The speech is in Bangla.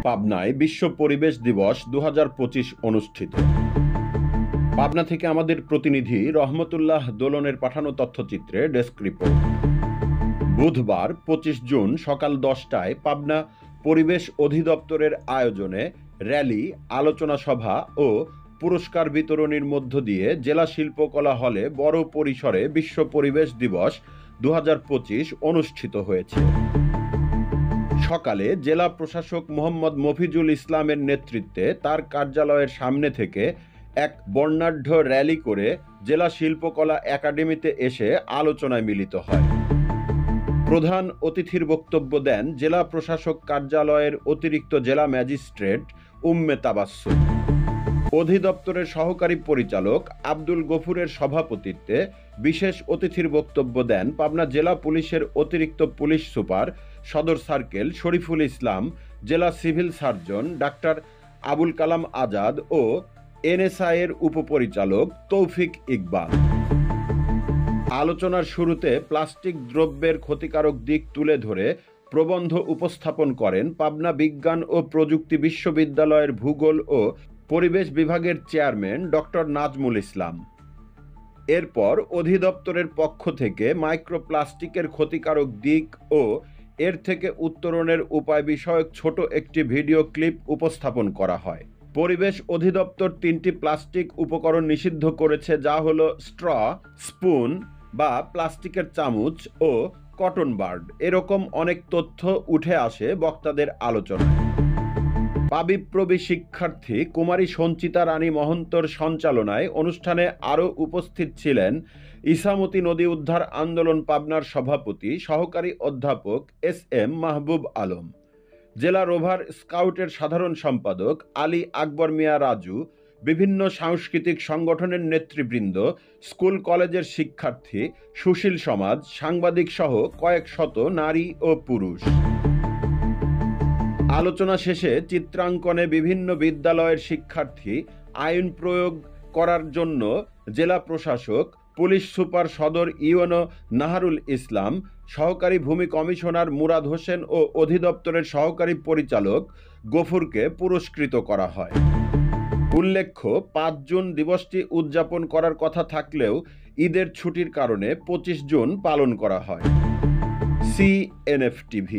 পাবনায় বিশ্ব পরিবেশ দিবস 2025 অনুষ্ঠিত। পাবনা থেকে আমাদের প্রতিনিধি রহমতুল্লাহ দোলনের পাঠানো তথ্যচিত্রে ডেস্ক রিপোর্ট। বুধবার 25 জুন সকাল 10টায় পাবনা পরিবেশ অধিদপ্তরের আয়োজনে র্যালি, আলোচনা সভা ও পুরস্কার বিতরণীর মধ্য দিয়ে জেলা শিল্পকলা হলে বড় পরিসরে বিশ্ব পরিবেশ দিবস 2025 অনুষ্ঠিত হয়েছে। সকালে জেলা প্রশাসক মোহাম্মদ মফিজুল ইসলামের নেতৃত্বে তার কার্যালয়ের সামনে থেকে এক বর্ণাঢ্য র্যালি করে জেলা শিল্পকলা একাডেমিতে এসে আলোচনায় মিলিত হয়। প্রধান অতিথির বক্তব্য দেন জেলা প্রশাসক কার্যালয়ের অতিরিক্ত জেলা ম্যাজিস্ট্রেট উম্মে তাবাসসুম। অধিদপ্তরের সহকারী পরিচালক আব্দুল গফুরের সভাপতিত্বে বিশেষ অতিথির বক্তব্য দেন পাবনা জেলা পুলিশের অতিরিক্ত পুলিশ সুপার সদর সার্কেল শরীফুল ইসলাম, জেলা civil surgeon doctor Abul Kalam Azad ও এনএসআই এর উপপরিচালক তৌফিক ইকবাল। আলোচনার শুরুতে প্লাস্টিক দ্রব্যের ক্ষতিকারক দিক তুলে ধরে প্রবন্ধ উপস্থাপন করেন পাবনা বিজ্ঞান ও প্রযুক্তি বিশ্ববিদ্যালয়ের ভূগোল ও পরিবেশ বিভাগের চেয়ারম্যান ডক্টর নাজমুল ইসলাম। এরপর অধিদপ্তরের পক্ষ থেকে মাইক্রোপ্লাস্টিকের ক্ষতিকারক দিক ও এর থেকে উত্তরণের উপায় বিষয়ক ছোট একটি ভিডিও ক্লিপ উপস্থাপন করা হয়। পরিবেশ অধিদপ্তর 3টি প্লাস্টিক উপকরণ নিষিদ্ধ করেছে, যা হলো স্ট্র, স্পুন বা প্লাস্টিকের চামচ ও কটন বার্ড। এরকম অনেক তথ্য উঠে আসে বক্তাদের আলোচনায়। পাবিপ্রবী শিক্ষার্থী কুমারী সঞ্চিতা রানী মহন্তর সঞ্চালনায় অনুষ্ঠানে আরও উপস্থিত ছিলেন ইসামতি নদী উদ্ধার আন্দোলন পাবনার সভাপতি সহকারী অধ্যাপক SM মাহবুব আলম, জেলা রোভার স্কাউটের সাধারণ সম্পাদক আলী আকবর মিয়া রাজু, বিভিন্ন সাংস্কৃতিক সংগঠনের নেতৃবৃন্দ, স্কুল কলেজের শিক্ষার্থী, সুশীল সমাজ, সাংবাদিক সহ কয়েক শত নারী ও পুরুষ। আলোচনা শেষে চিত্রাঙ্কনে বিভিন্ন বিদ্যালয়ের শিক্ষার্থী, আইন প্রয়োগ করার জন্য জেলা প্রশাসক, পুলিশ সুপার সদর ইউএনও নাহারুল ইসলাম, সহকারী ভূমি কমিশনার মুরাদ হোসেন ও অধিদপ্তরের সহকারী পরিচালক গফুরকে পুরস্কৃত করা হয়। উল্লেখ্য, 5 জুন দিবসটি উদযাপন করার কথা থাকলেও ঈদের ছুটির কারণে 25 জুন পালন করা হয়। CNF TV।